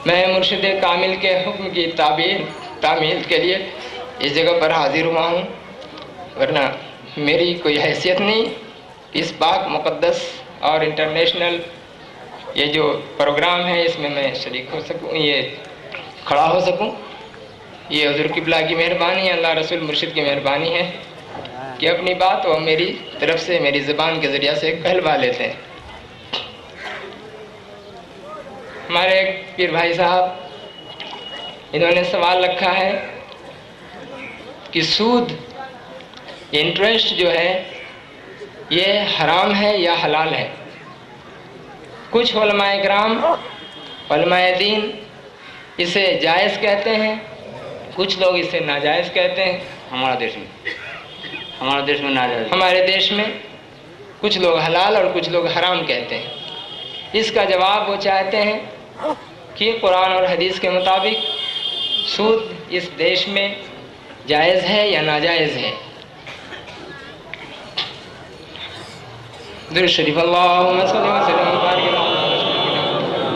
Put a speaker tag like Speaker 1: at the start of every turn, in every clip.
Speaker 1: میں مرشد کامل کے حکم کی تعمیل کے لیے اس جگہ پر حاضر ہوا ہوں، ورنہ میری کوئی حیثیت نہیں اس پاک مقدس اور انٹرنیشنل یہ جو پروگرام ہے اس میں شریک ہو سکوں، یہ کھڑا ہو سکوں۔ یہ حضور قبلہ کی مہربانی ہے، اللہ رسول مرشد کی مہربانی ہے کہ اپنی بات وہ میری طرف سے میری زبان کے ذریعہ سے کہلوا لیتے ہیں۔ ہمارے ایک پیر بھائی صاحب انہوں نے سوال رکھا ہے کہ سود، انٹرسٹ جو ہے یہ حرام ہے یا حلال ہے؟ کچھ علماء کرام، علماء دین اسے جائز کہتے ہیں، کچھ لوگ اسے ناجائز کہتے ہیں۔ ہمارے دیش میں ناجائز، ہمارے دیش میں کچھ لوگ حلال اور کچھ لوگ حرام کہتے ہیں۔ اس کا جواب وہ چاہتے ہیں کہ قرآن اور حدیث کے مطابق سود اس دیش میں جائز ہے یا ناجائز ہے؟ درود شریف اللہم صلی وسلم وبارک علی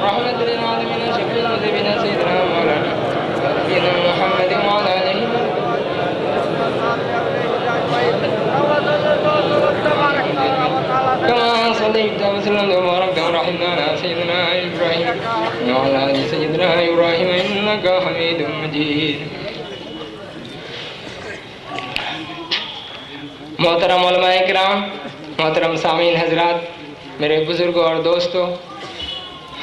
Speaker 1: رحمت للعالمین شفیع المذنبین سیدنا مولانا محمد وعلی آلہ كما صليت وسلمت وباركت ورحمت على سيدنا إبراهيم وعلى آل سيدنا إبراهيم إنك حميد مجيد۔ محترم علماء کرام، محترم سامعین حضرات، میرے بزرگوں اور دوستوں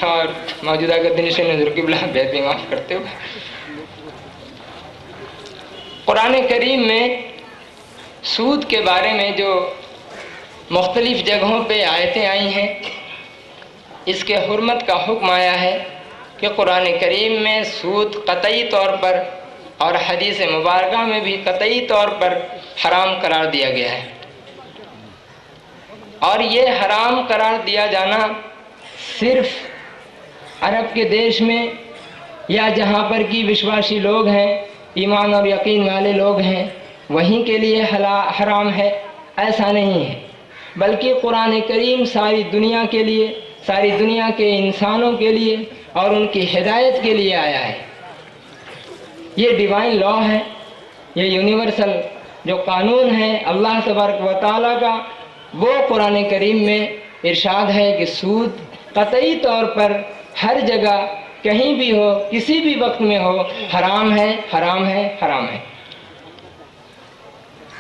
Speaker 1: اور موجودہ گدنشین حضور قبلہ بیت بھی معاف کرتے ہو، قرآن کریم میں سود کے بارے میں جو مختلف جگہوں پہ آیتیں آئی ہیں، اس کے حرمت کا حکم آیا ہے کہ قرآن کریم میں سود قطعی طور پر اور حدیث مبارکہ میں بھی قطعی طور پر حرام قرار دیا گیا ہے، اور یہ حرام قرار دیا جانا صرف عرب کے دیش میں یا جہاں پر کی وشواشی لوگ ہیں، ایمان اور یقین والے لوگ ہیں، وہیں کے لیے حرام ہے، ایسا نہیں ہے، بلکہ قرآن کریم ساری دنیا کے لیے، ساری دنیا کے انسانوں کے لیے اور ان کی ہدایت کے لیے آیا ہے۔ یہ ڈیوائن لا ہے، یہ یونیورسل جو قانون ہے اللہ تبارک و تعالیٰ کا، وہ قرآن کریم میں ارشاد ہے کہ سود قطعی طور پر ہر جگہ کہیں بھی ہو، کسی بھی وقت میں ہو، حرام ہے، حرام ہے، حرام ہے۔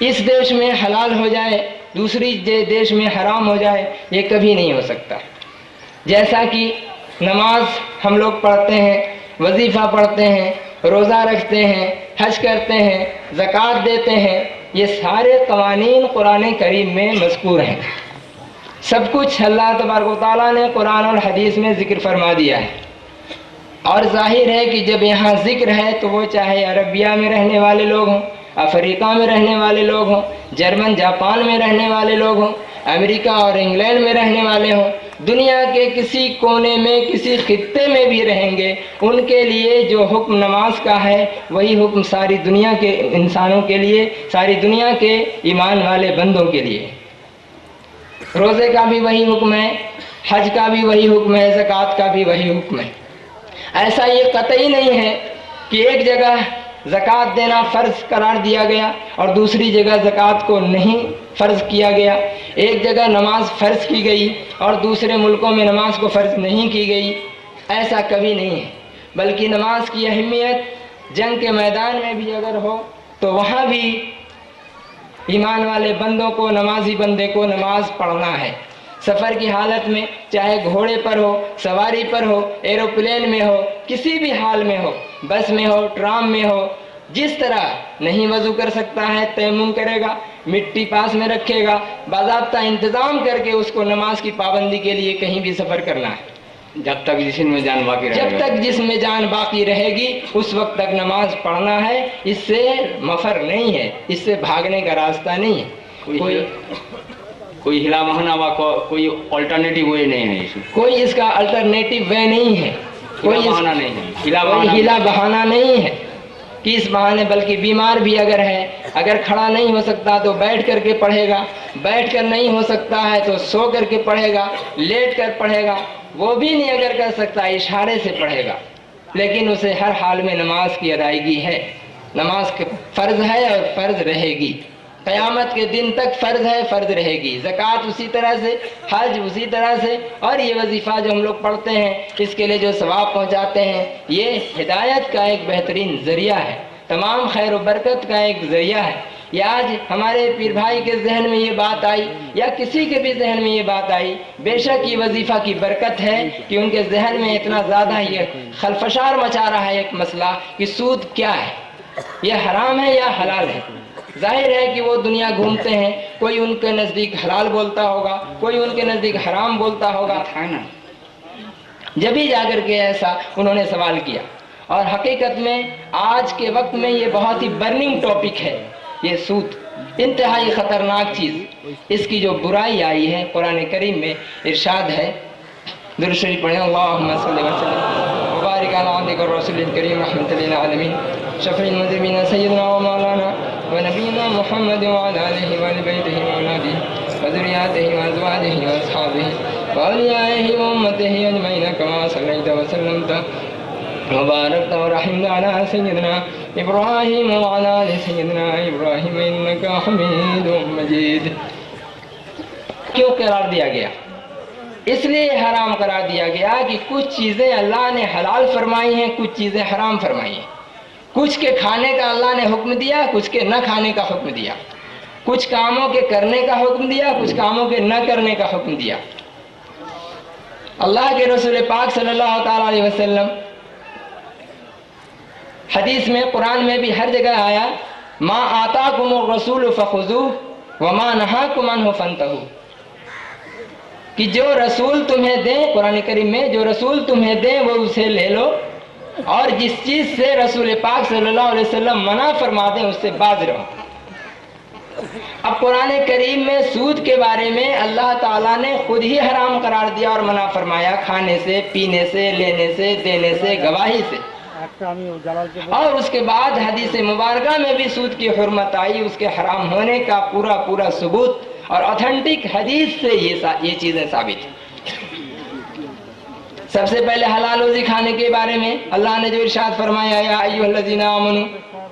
Speaker 1: اس دیش میں حلال ہو جائے، دوسری دیش میں حرام ہو جائے، یہ کبھی نہیں ہو سکتا۔ جیسا کہ نماز ہم لوگ پڑھتے ہیں، وظیفہ پڑھتے ہیں، روزہ رکھتے ہیں، حج کرتے ہیں، زکوٰۃ دیتے ہیں، یہ سارے قوانین قرآن کریم میں مذکور ہیں۔ سب کچھ اللہ تبارک و تعالیٰ نے قرآن اور حدیث میں ذکر فرما دیا ہے، اور ظاہر ہے کہ جب یہاں ذکر ہے تو وہ چاہے عربیہ میں رہنے والے لوگ ہوں، افریقہ میں رہنے والے لوگ ہوں، جرمن جاپان میں رہنے والے لوگ ہوں، امریکہ اور انگلینڈ میں رہنے والے ہوں، دنیا کے کسی کونے میں کسی خطے میں بھی رہیں گے، ان کے لیے جو حکم نماز کا ہے وہی حکم ساری دنیا کے انسانوں کے لیے، ساری دنیا کے ایمان والے بندوں کے لیے۔ روزے کا بھی وہی حکم ہے، حج کا بھی وہی حکم ہے، زکوٰۃ کا بھی وہی حکم ہے۔ ایسا یہ قطعی نہیں ہے کہ ایک جگہ زکوٰۃ دینا فرض قرار دیا گیا اور دوسری جگہ زکوٰۃ کو نہیں فرض کیا گیا، ایک جگہ نماز فرض کی گئی اور دوسرے ملکوں میں نماز کو فرض نہیں کی گئی، ایسا کبھی نہیں ہے۔ بلکہ نماز کی اہمیت جنگ کے میدان میں بھی اگر ہو تو وہاں بھی ایمان والے بندوں کو، نمازی بندے کو نماز پڑھنا ہے۔ سفر کی حالت میں، چاہے گھوڑے پر ہو، سواری پر ہو، ایروپلین میں ہو، کسی بھی حال میں ہو، بس میں ہو، ٹرام میں ہو، جس طرح نہیں وضو کر سکتا ہے تیمم کرے گا، مٹی پاس میں رکھے گا، باضابطہ انتظام کر کے اس کو نماز کی پابندی کے لیے کہیں بھی سفر کرنا ہے۔
Speaker 2: جب تک جسم میں جان باقی رہے گی،
Speaker 1: جب تک جسم میں جان باقی رہے گی اس وقت تک نماز پڑھنا ہے، اس سے مفر نہیں ہے، اس سے بھاگنے کا راستہ نہیں ہے۔
Speaker 2: کوئی ہلا بہانا کوئی الٹرنیٹیو وے نہیں ہے،
Speaker 1: کوئی اس کا الٹرنیٹیو وے نہیں ہے، کوئی
Speaker 2: بہانا نہیں ہے،
Speaker 1: ہلا بہانا نہیں ہے کہ اس بہانے، بلکہ بیمار بھی اگر ہے، اگر کھڑا نہیں ہو سکتا تو بیٹھ کر کے پڑھے گا، بیٹھ کر نہیں ہو سکتا ہے تو سو کر کے پڑھے گا، لیٹ کر پڑھے گا، وہ بھی نہیں اگر کر سکتا اشارے سے پڑھے گا۔ لیکن اسے ہر حال میں نماز کی ادائیگی ہے، نماز فرض ہے اور فرض رہے گی، قیامت کے دن تک فرض ہے، فرض رہے گی۔ زکوٰۃ اسی طرح سے، حج اسی طرح سے، اور یہ وظیفہ جو ہم لوگ پڑھتے ہیں اس کے لیے جو ثواب پہنچاتے ہیں، یہ ہدایت کا ایک بہترین ذریعہ ہے، تمام خیر و برکت کا ایک ذریعہ ہے۔ یہ آج ہمارے پیر بھائی کے ذہن میں یہ بات آئی یا کسی کے بھی ذہن میں یہ بات آئی، بے شک یہ وظیفہ کی برکت ہے کہ ان کے ذہن میں اتنا زیادہ یہ خلفشار مچا رہا ہے ایک مسئلہ کہ سود کیا ہے، یہ حرام ہے یا حلال ہے۔ ظاہر ہے کہ وہ دنیا گھومتے ہیں، کوئی ان کے نزدیک حلال بولتا ہوگا، کوئی ان کے نزدیک حرام بولتا ہوگا، جبھی جا کر کے ایسا انہوں نے سوال کیا۔ اور حقیقت میں آج کے وقت میں یہ بہت ہی برننگ ٹاپک ہے، یہ سود انتہائی خطرناک چیز، اس کی جو برائی آئی ہے قرآن کریم میں ارشاد ہے، درود شریف پڑھیں، اللہم صلی وسلم وبارک علی عبدک الرسول الکریم رحمۃ للعالمین شفیع المذنبین سیدنا و مولانا ونبینا محمد وعلی آلہ وآل بیتہ وأولادہ وذریاتہ وازواجہ واصحابہ وأولیائہ وأمتہ اجمعین کما صلیت وسلمت وبارکت ورحمت علی سیدنا ابراہیم وعلی آل سیدنا ابراہیم انک حمید مجید۔ کیوں قرار دیا گیا؟ اس لیے حرام قرار دیا گیا کہ کچھ چیزیں اللہ نے حلال فرمائی ہیں، کچھ چیزیں حرام فرمائی ہیں، کچھ کے کھانے کا اللہ نے حکم دیا، کچھ کے نہ کھانے کا حکم دیا، کچھ کاموں کے کرنے کا حکم دیا، کچھ کاموں کے نہ کرنے کا حکم دیا۔ اللہ کے رسول پاک صلی اللہ تعالی علیہ وسلم حدیث میں، قرآن میں بھی ہر جگہ آیا، ما آتاکم الرسول فخذوہ وما نہاکم عنہ فانتہوا، کہ جو رسول تمہیں دیں، قرآن کریم میں جو رسول تمہیں دیں وہ اسے لے لو، اور جس چیز سے رسول پاک صلی اللہ علیہ وسلم منع فرما دیں اس سے باز رہو۔ اب قرآن کریم میں سود کے بارے میں اللہ تعالیٰ نے خود ہی حرام قرار دیا اور منع فرمایا، کھانے سے، پینے سے، لینے سے، دینے سے، گواہی سے۔ اور اس کے بعد حدیث مبارکہ میں بھی سود کی حرمت آئی، اس کے حرام ہونے کا پورا ثبوت، اور اوتھینٹک حدیث سے یہ چیزیں ثابت ہیں۔ سب سے پہلے حلال روزی کھانے کے بارے میں اللہ نے جو ارشاد فرمایا، یا ایھا الذین آمنوا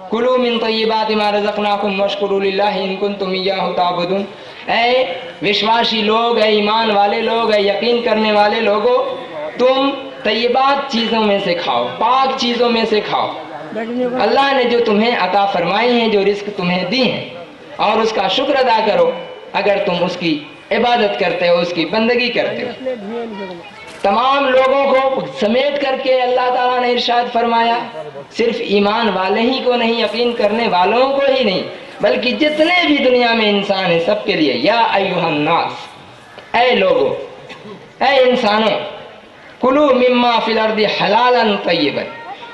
Speaker 1: کلوا من طیبات ما رزقناکم واشکروا للہ ان کنتم ایاہ تعبدون، اے وشواسی لوگ، اے ایمان والے لوگ، اے یقین کرنے والے لوگوں، تم طیبات چیزوں میں سے کھاؤ، پاک چیزوں میں سے کھاؤ، اللہ نے جو تمہیں عطا فرمائی ہیں، جو رزق تمہیں دی ہیں، اور اس کا شکر ادا کرو اگر تم اس کی عبادت کرتے ہو، اس کی بندگی کرتے ہو۔ تمام لوگوں کو سمیٹ کر کے اللہ تعالیٰ نے ارشاد فرمایا، صرف ایمان والے ہی کو نہیں، یقین کرنے والوں کو ہی نہیں، بلکہ جتنے بھی دنیا میں انسان ہیں سب کے لیے، یا ایھا الناس، اے لوگوں، اے انسانوں، کلو مما فی الارض حلالا طیبا،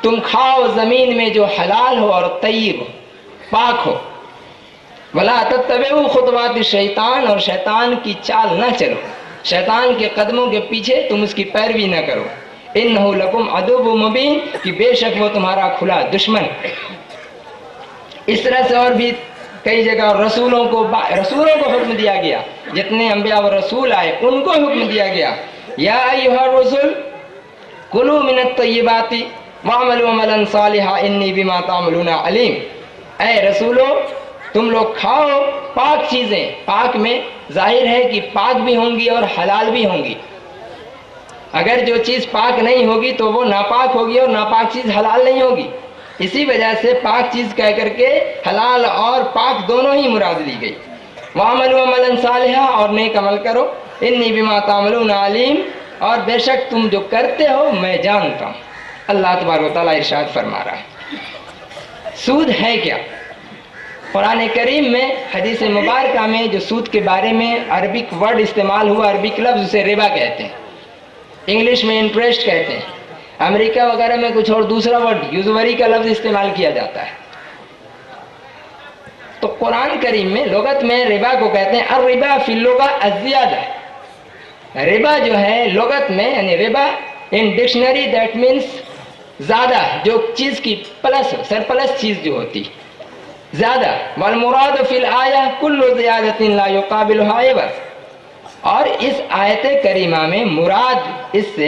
Speaker 1: تم کھاؤ زمین میں جو حلال ہو اور طیب ہو، پاک ہو، ولا تتبعوا خطوات الشیطان، اور شیطان کی چال نہ چلو، شیطان کے قدموں کے پیچھے تم اس کی پیروی نہ کرو، انہ لکم عدو مبین، کہ بے شک وہ تمہارا کھلا دشمن۔ اس طرح سے اور بھی کئی جگہ رسولوں کو حکم دیا گیا، جتنے انبیاء و رسول آئے ان کو حکم دیا گیا، یا ایھا الرسل کلوا من الطیبات واعملوا عملا صالحا انی بما تعملون علیم، اے رسولو تم لوگ کھاؤ پاک چیزیں، پاک میں ظاہر ہے کہ پاک بھی ہوں گی اور حلال بھی ہوں گی، اگر جو چیز پاک نہیں ہوگی تو وہ ناپاک ہوگی، اور ناپاک چیز حلال نہیں ہوگی، اسی وجہ سے پاک چیز کہہ کر کے حلال اور پاک دونوں ہی مراد لی گئی۔ وَعَمَلُوا عَمَلًا صَالِحًا، اور نیک عمل کرو، انی بما تعملون علیم، اور بے شک تم جو کرتے ہو میں جانتا ہوں، اللہ تبارک و تعالیٰ ارشاد فرما رہا ہے۔ سود ہے کیا؟ قرآن کریم میں حدیث مبارکہ میں جو سود کے بارے میں عربک ورڈ استعمال ہوا، عربک لفظ اسے ربا کہتے ہیں، انگلش میں انٹرسٹ کہتے ہیں، امریکہ وغیرہ میں کچھ اور دوسرا ورڈ یوزوری کا لفظ استعمال کیا جاتا ہے۔ تو قرآن کریم میں لغت میں ربا کو کہتے ہیں الربا فی اللغہ الزیادہ، ربا جو ہے لغت میں، یعنی ربا ان ڈکشنری دیٹ مینس زیادہ، جو چیز کی پلس سرپلس چیز جو ہوتی زیادہ، والمراد فی الآیہ کل زیادۃ لا یقابلها عوض، اور اس آیت کریمہ میں مراد اس سے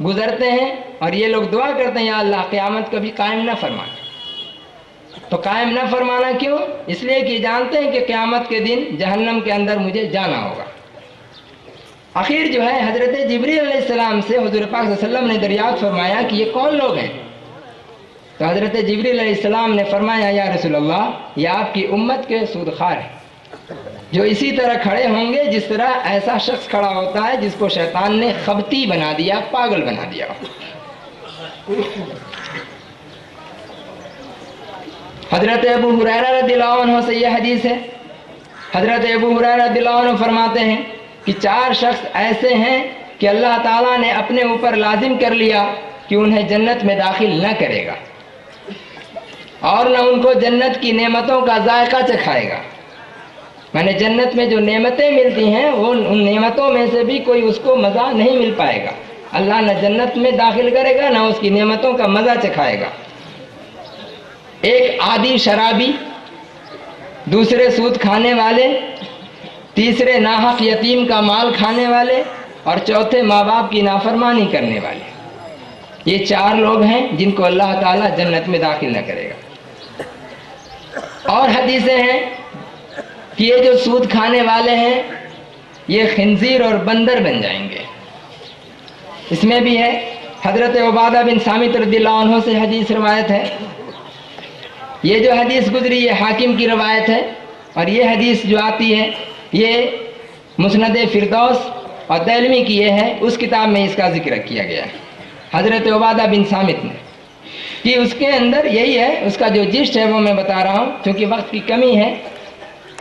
Speaker 1: گزرتے ہیں اور یہ لوگ دعا کرتے ہیں یا اللہ قیامت کبھی قائم نہ فرمانا. تو قائم نہ فرمانا کیوں؟ اس لیے کہ جانتے ہیں کہ قیامت کے دن جہنم کے اندر مجھے جانا ہوگا. آخر جو ہے حضرت جبریل علیہ السلام سے حضور پاک صلی اللہ علیہ وسلم نے دریافت فرمایا کہ یہ کون لوگ ہیں؟ تو حضرت جبریل علیہ السلام نے فرمایا یا رسول اللہ یہ آپ کی امت کے سودخوار ہیں جو اسی طرح کھڑے ہوں گے جس طرح ایسا شخص کھڑا ہوتا ہے جس کو شیطان نے خبتی بنا دیا، پاگل بنا دیا. حضرت ابو ہریرہ رضی اللہ عنہ سے یہ حدیث ہے. حضرت ابو ہریرہ رضی اللہ عنہ فرماتے ہیں کہ 4 شخص ایسے ہیں کہ اللہ تعالیٰ نے اپنے اوپر لازم کر لیا کہ انہیں جنت میں داخل نہ کرے گا اور نہ ان کو جنت کی نعمتوں کا ذائقہ چکھائے گا. میں نے جنت میں جو نعمتیں ملتی ہیں وہ ان نعمتوں میں سے بھی کوئی اس کو مزہ نہیں مل پائے گا. اللہ نہ جنت میں داخل کرے گا نہ اس کی نعمتوں کا مزہ چکھائے گا. ایک عادی شرابی، دوسرے سود کھانے والے، تیسرے ناحق یتیم کا مال کھانے والے اور چوتھے ماں باپ کی نافرمانی کرنے والے. یہ 4 لوگ ہیں جن کو اللہ تعالیٰ جنت میں داخل نہ کرے گا. اور حدیثیں ہیں کہ یہ جو سود کھانے والے ہیں یہ خنزیر اور بندر بن جائیں گے. اس میں بھی ہے حضرت عبادہ بن صامت رضی اللہ عنہ سے حدیث روایت ہے. یہ جو حدیث گزری یہ حاکم کی روایت ہے اور یہ حدیث جو آتی ہے یہ مسند فردوس اور دہلوی کی یہ ہے، اس کتاب میں اس کا ذکر کیا گیا ہے حضرت عبادہ بن صامت نے، کہ اس کے اندر یہی ہے. اس کا جو جسٹ ہے وہ میں بتا رہا ہوں کیونکہ وقت کی کمی ہے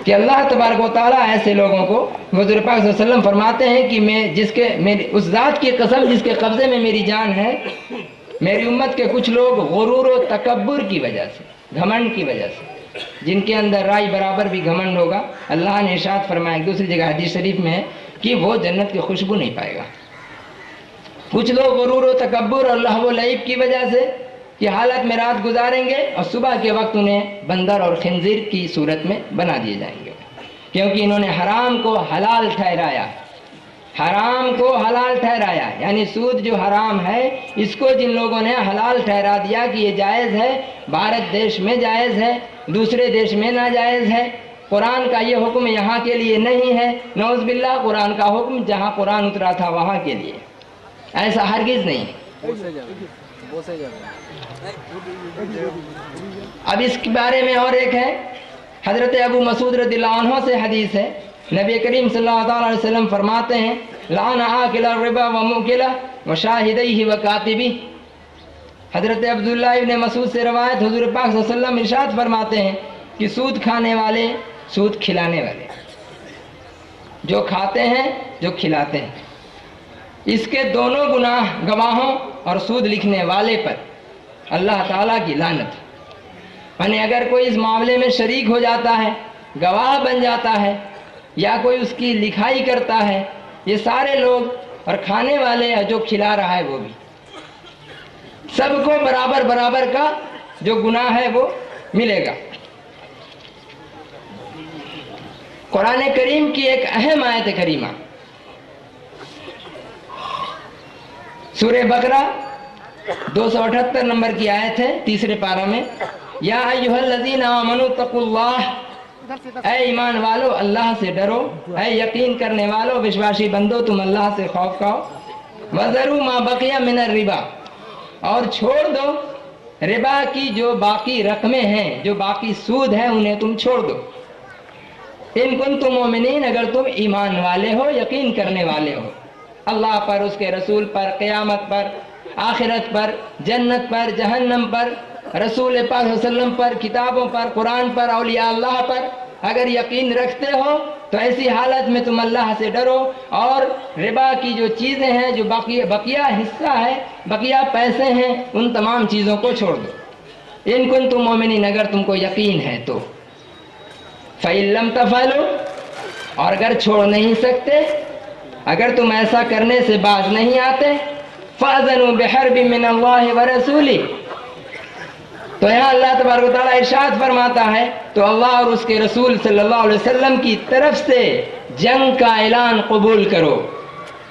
Speaker 1: کہ اللہ تبارک و تعالیٰ ایسے لوگوں کو حضور پاک صلی اللہ علیہ وسلم فرماتے ہیں کہ میں اس ذات کی قسم جس کے قبضے میں میری جان ہے، میری امت کے کچھ لوگ غرور و تکبر کی وجہ سے، گھمنڈ کی وجہ سے، جن کے اندر رائی برابر بھی گھمنڈ ہوگا، اللہ نے ارشاد فرمایا ایک دوسری جگہ حدیث شریف میں ہے کہ وہ جنت کی خوشبو نہیں پائے گا. کچھ لوگ غرور و تکبر اور لہو و لعب کی وجہ سے کی حالت میں رات گزاریں گے اور صبح کے وقت انہیں بندر اور خنزیر کی صورت میں بنا دیے جائیں گے، کیونکہ انہوں نے حرام کو حلال ٹھہرایا. حرام کو حلال ٹھہرایا یعنی سود جو حرام ہے اس کو جن لوگوں نے حلال ٹھہرا دیا کہ یہ جائز ہے، بھارت دیش میں جائز ہے، دوسرے دیش میں ناجائز ہے. قرآن کا یہ حکم یہاں کے لیے نہیں ہے، نعوذ باللہ. قرآن کا حکم جہاں قرآن اترا تھا وہاں کے لیے، ایسا ہرگز نہیں. اب اس کے بارے میں اور ایک ہے، حضرت ابو مسعود رضی اللہ عنہ سے حدیث ہے. نبی کریم صلی اللہ علیہ وسلم فرماتے ہیں لعن آکل الربا وموکلہ وشاہدیہ وکاتبہ. حضرت عبداللہ ابن مسعود سے روایت، حضور پاک صلی اللہ علیہ وسلم ارشاد فرماتے ہیں کہ سود کھانے والے، سود کھلانے والے، جو کھاتے ہیں جو کھلاتے ہیں، اس کے دونوں گناہ گواہوں اور سود لکھنے والے پر اللہ تعالیٰ کی لعنت. یعنی اگر کوئی اس معاملے میں شریک ہو جاتا ہے، گواہ بن جاتا ہے یا کوئی اس کی لکھائی کرتا ہے، یہ سارے لوگ اور کھانے والے اور جو کھلا رہا ہے وہ بھی، سب کو برابر برابر کا جو گناہ ہے وہ ملے گا. قرآن کریم کی ایک اہم آیت کریمہ سورہ بقرہ 278 نمبر کی آیت ہے، 3 پارہ میں، یا ایھا الذین آمنوا اتقوا اللہ، اے ایمان والو اللہ سے ڈرو، اے یقین کرنے والو وشواسی بندو تم اللہ سے خوف کھاؤ، وذروا ما بقی من الربا، اور چھوڑ دو ربا کی جو باقی رقمیں ہیں، جو باقی سود ہے انہیں تم چھوڑ دو. ان کنتم مومنین، اگر تم ایمان والے ہو، یقین کرنے والے ہو اللہ پر، اس کے رسول پر، قیامت پر، آخرت پر، جنت پر، جہنم پر، رسول پاک صلی اللہ علیہ وسلم پر، کتابوں پر، قرآن پر، اولیاء اللہ پر اگر یقین رکھتے ہو تو ایسی حالت میں تم اللہ سے ڈرو اور ربا کی جو چیزیں ہیں، جو بقیہ حصہ ہے، بقیہ پیسے ہیں، ان تمام چیزوں کو چھوڑ دو. ان کنتم مومنین، اگر تم کو یقین ہے تو. فَإِن لَمْ تَفْعَلُوا، اور اگر چھوڑ نہیں سکتے، اگر تم ایسا کرنے سے باز نہیں آتے، فَأَذَنُوا بِحَرْبٍ مِّنَ اللَّهِ وَرَسُولِهِ، تو یہاں اللہ تبارک و تعالیٰ ارشاد فرماتا ہے تو اللہ اور اس کے رسول صلی اللہ علیہ وسلم کی طرف سے جنگ کا اعلان قبول کرو.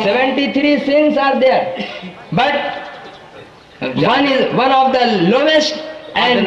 Speaker 1: 73 sins are there, but one is one of the lowest and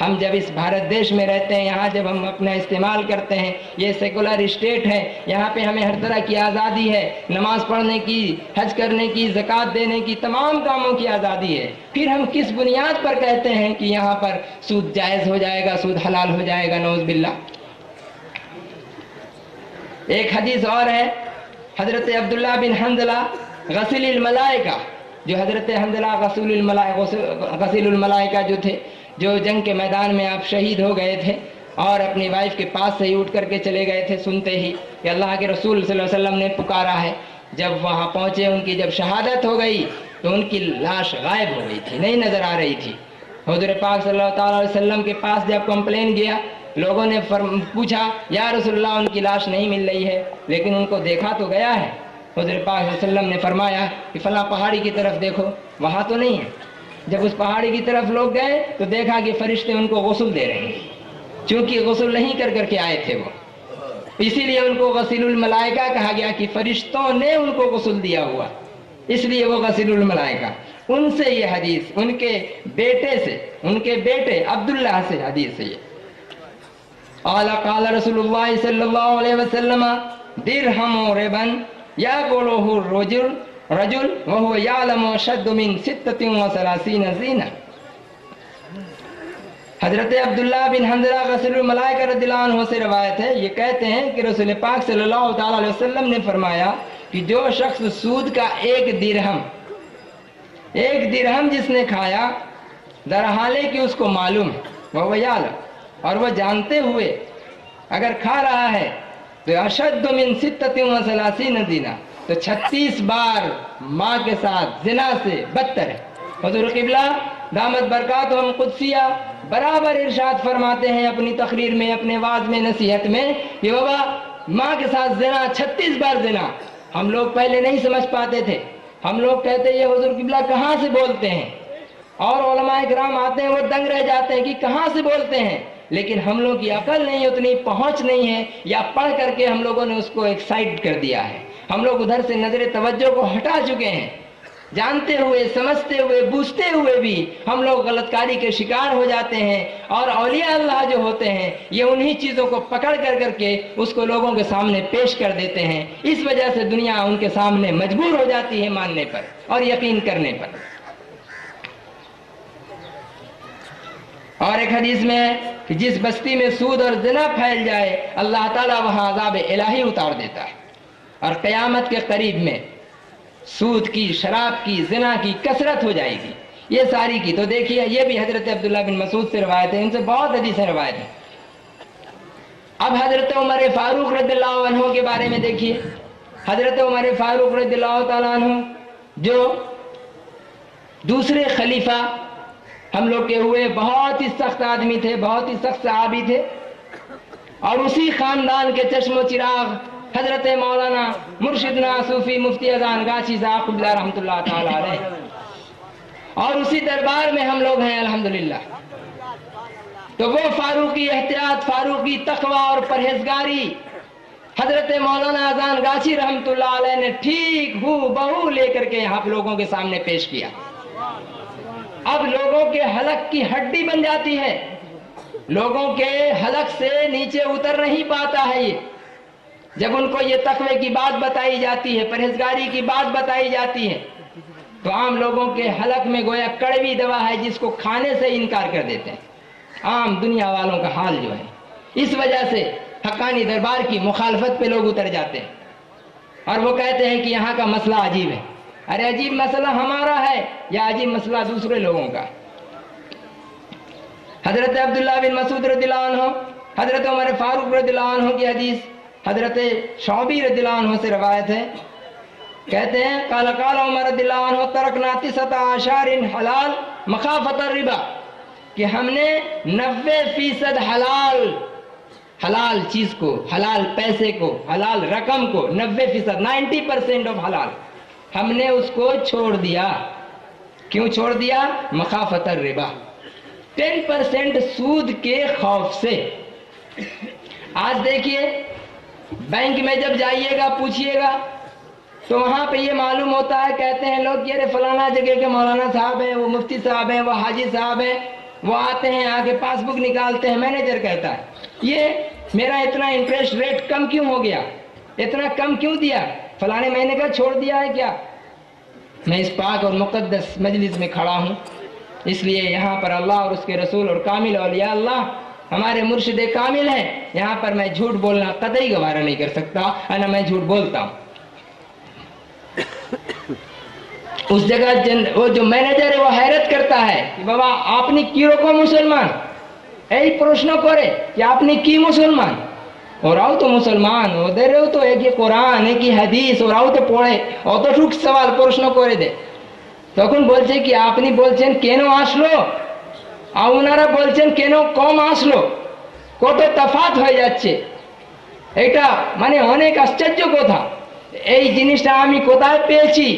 Speaker 2: ہم جب اس بھارت دیش میں رہتے ہیں، یہاں جب ہم اپنا استعمال کرتے ہیں، یہ سیکولر اسٹیٹ ہے، یہاں پہ ہمیں ہر طرح کی آزادی ہے، نماز پڑھنے کی، حج کرنے کی، زکوٰۃ دینے کی، تمام کاموں کی آزادی ہے، پھر ہم کس بنیاد پر کہتے ہیں کہ یہاں پر سود جائز ہو جائے گا، سود حلال ہو جائے گا؟ نعوذ باللہ۔ ایک حدیث اور ہے، حضرت عبداللہ بن حنظلہ غسیل الملائکہ، جو حضرت حنظلہ غسیل الملائکہ جو تھے، جو جنگ کے میدان میں آپ شہید ہو گئے تھے اور اپنی وائف کے پاس سے ہی اٹھ کر کے چلے گئے تھے سنتے ہی کہ اللہ کے رسول صلی اللہ علیہ وسلم نے پکارا ہے۔ جب وہاں پہنچے، ان کی جب شہادت ہو گئی تو ان کی لاش غائب ہو گئی تھی، نہیں نظر آ رہی تھی۔ حضور پاک صلی اللہ تعالیٰ علیہ وسلم کے پاس جب کمپلین گیا، لوگوں نے پوچھا یا رسول اللہ ان کی لاش نہیں مل رہی ہے، لیکن ان کو دیکھا تو گیا ہے۔ حضور پاک صلی اللہ علیہ وسلم نے فرمایا کہ فلاں پہاڑی کی طرف دیکھو، وہاں تو نہیں ہے۔ جب اس پہاڑی کی طرف لوگ گئے تو دیکھا کہ فرشتے ان کو غسل دے رہے ہیں، چونکہ غسل نہیں کر کے آئے تھے وہ، اسی لیے ان کو غسیل الملائکہ کہا گیا کہ فرشتوں نے ان کو غسل دیا ہوا، اس لیے وہ غسیل الملائکہ۔ ان سے یہ حدیث، ان کے بیٹے سے، ان کے بیٹے عبداللہ سے حدیث ہے یہ۔ قال رسول اللہ صلی اللہ علیہ وسلم درہم ربن یاکلہ رجل وہو یعلم اشد من 36 زینہ۔ حضرت عبداللہ بن حنظلہ غسیل الملائکہ رضی اللہ عنہ سے روایت ہے، یہ کہتے ہیں کہ رسول پاک صلی اللہ تعالیٰ علیہ وسلم نے فرمایا کہ جو شخص سود کا ایک درہم جس نے کھایا، درحالے کہ اس کو معلوم ہے، وہ یعلم، اور وہ جانتے ہوئے اگر کھا رہا ہے تو اشد من 36 زینہ، تو 36 بار ماں کے ساتھ زنا سے بدتر ہے۔ حضور قبلہ دامت برکاتہم قدسیہ برابر ارشاد فرماتے ہیں اپنی تقریر میں، اپنے وعظ میں، نصیحت میں کہ بابا ماں کے ساتھ زنا، 36 بار زنا۔ ہم لوگ پہلے نہیں سمجھ پاتے تھے، ہم لوگ کہتے یہ حضور قبلہ کہاں سے بولتے ہیں، اور علماء کرام آتے ہیں وہ دنگ رہ جاتے ہیں کہ کہاں سے بولتے ہیں، لیکن ہم لوگ کی عقل نہیں، اتنی پہنچ نہیں ہے، یا پڑھ کر کے ہم لوگوں نے اس کو ایکسائٹ کر دیا ہے، ہم لوگ ادھر سے نظر توجہ کو ہٹا چکے ہیں۔ جانتے ہوئے، سمجھتے ہوئے، بوجھتے ہوئے بھی ہم لوگ غلط کاری کے شکار ہو جاتے ہیں، اور اولیاء اللہ جو ہوتے ہیں یہ انہی چیزوں کو پکڑ کر کے اس کو لوگوں کے سامنے پیش کر دیتے ہیں، اس وجہ سے دنیا ان کے سامنے مجبور ہو جاتی ہے ماننے پر اور یقین کرنے پر۔ اور ایک حدیث میں ہے کہ جس بستی میں سود اور زنا پھیل جائے اللہ تعالیٰ وہاں عذاب الہی اتار دیتا ہے، اور قیامت کے قریب میں سود کی، شراب کی، زنا کی کثرت ہو جائے گی، یہ ساری کی۔ تو دیکھیے یہ بھی حضرت عبداللہ بن مسعود سے روایت ہے، ان سے بہت حدیثیں روایت ہیں۔ اب حضرت عمر فاروق رضی اللہ عنہ کے بارے میں دیکھیے، حضرت عمر فاروق رضی اللہ تعالیٰ عنہ جو دوسرے خلیفہ ہم لوگ کے ہوئے، بہت ہی سخت آدمی تھے، بہت ہی سخت صحابی تھے، اور اسی خاندان کے چشم و چراغ حضرت مولانا مرشدنا صوفی مفتی اذان گاچھی صاحب قبلہ رحمۃ اللہ تعالی علیہ، اور اسی دربار میں ہم لوگ ہیں الحمدللہ۔ تو وہ فاروقی احتیاط، فاروقی تقوی اور پرہیزگاری حضرت مولانا اذان گاچھی رحمۃ اللہ علیہ نے ٹھیک ہو بہو لے کر کے آپ لوگوں کے سامنے پیش کیا۔ اب لوگوں کے حلق کی ہڈی بن جاتی ہے، لوگوں کے حلق سے نیچے اتر نہیں پاتا ہے یہ، جب ان کو یہ تقوی کی بات بتائی جاتی ہے، پرہیزگاری کی بات بتائی جاتی ہے، تو عام لوگوں کے حلق میں گویا کڑوی دوا ہے جس کو کھانے سے انکار کر دیتے ہیں، عام دنیا والوں کا حال جو ہے۔ اس وجہ سے حقانی دربار کی مخالفت پہ لوگ اتر جاتے ہیں، اور وہ کہتے ہیں کہ یہاں کا مسئلہ عجیب ہے۔ ارے عجیب مسئلہ ہمارا ہے یا عجیب مسئلہ دوسرے لوگوں کا؟ حضرت عبداللہ بن مسعود رضی اللہ عنہ، حضرت عمر فاروق رضی اللہ عنہ کی حدیث حضرت شعبی رضی اللہ عنہ سے روایت ہے، کہتے ہیں قال عمر رضی اللہ عنہ ترکنا 19 حلال مخافت الربا، کہ ہم نے 90% حلال چیز کو، حلال پیسے کو، حلال رقم کو، 90% آف حلال ہم نے اس کو چھوڑ دیا۔ کیوں چھوڑ دیا؟ مخافت الربا، 10% سود کے خوف سے۔ آج دیکھیے بینک میں جب جائیے گا پوچھئے گا تو وہاں پہ یہ معلوم ہوتا ہے، کہتے ہیں لوگ کہ ارے فلانا جگہ کے مولانا صاحب ہیں، وہ مفتی صاحب ہیں، وہ حاجی صاحب ہیں، وہ آتے ہیں آگے پاس بک نکالتے ہیں, مینیجر کہتا ہے یہ میرا اتنا انٹرسٹ ریٹ کم کیوں ہو گیا, اتنا کم کیوں دیا, فلانے مہینے کا چھوڑ دیا ہے کیا. میں اس پاک اور مقدس مجلس میں کھڑا ہوں, اس لیے یہاں پر اللہ اور اس کے رسول اور کامل اولیاء اللہ ہمارے مرشد کامل ہیں, یہاں پر میں جھوٹ بولنا قطعی گوارا نہیں کر سکتا, انا میں جھوٹ بولتا ہوں. اس جگہ وہ جو مینیجر ہے وہ حیرت کرتا ہے کہ بابا آپ نے کی رکھو مسلمان, এই প্রশ্ন করে کہ آپ نے کی مسلمان, ওরাও তো মুসলমান, ওদেরও তো একই কোরআন একই হাদিস, ওরাও তো পড়ে, অতটুক সওয়াল প্রশ্ন করে দেয়. তখন বলছে কি আপনি বলছেন কেন আসলো, আর ওনারা বলছেন কেন কম আসলো, কত তফাৎ হয়ে যাচ্ছে. এটা মানে অনেক আশ্চর্য কথা. এই জিনিসটা আমি কোথায় পেয়েছি,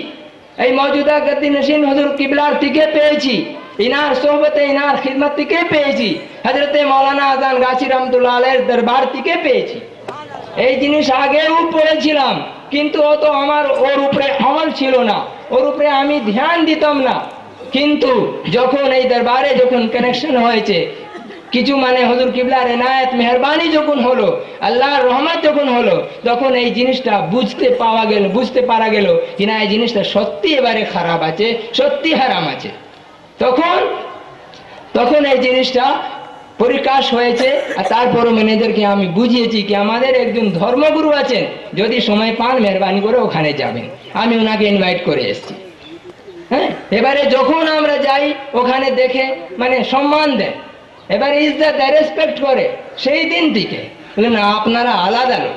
Speaker 2: এই মওজুদা গদ্দি নশীন হুজুর কিবলার থেকে পেয়েছি, ইনার সোহবতে ইনার খিদমত থেকে পেয়েছি, হযরতে মাওলানা আজান গাছি রহমাতুল্লাহ আলাইহির দরবার থেকে পেয়েছি. এই জিনিস আগেও পড়েছিলাম, কিন্তু অত আমার ওর উপরে আমল ছিল না, ওর উপরে আমি ধ্যান দিতাম না. কিন্তু যখন এই দরবারে যখন কানেকশন হয়েছে, কিছু মানে হুজুর কিবলার এনায়েত মেহেরবানি যখন হলো, আল্লাহর রহমত যখন হলো, তখন এই জিনিসটা বুঝতে পারা গেল যে না এই জিনিসটা সত্যি এবারে খারাপ আছে, সত্যি হারাম আছে. তখন এই জিনিসটা পরিকাশ হয়েছে. আর তারপরও ম্যানেজারকে আমি বুঝিয়েছি কি আমাদের একজন ধর্মগুরু আছেন, যদি সময় পান মেহরবানি করে ওখানে যাবেন. আমি ওনাকে ইনভাইট করে এসেছি. হ্যাঁ, এবারে যখন আমরা যাই ওখানে দেখে মানে সম্মান দেয়, এবারে ইজ্জত দেয়, রেসপেক্ট করে. সেই দিন থেকে বললেন আপনারা আলাদা লোক,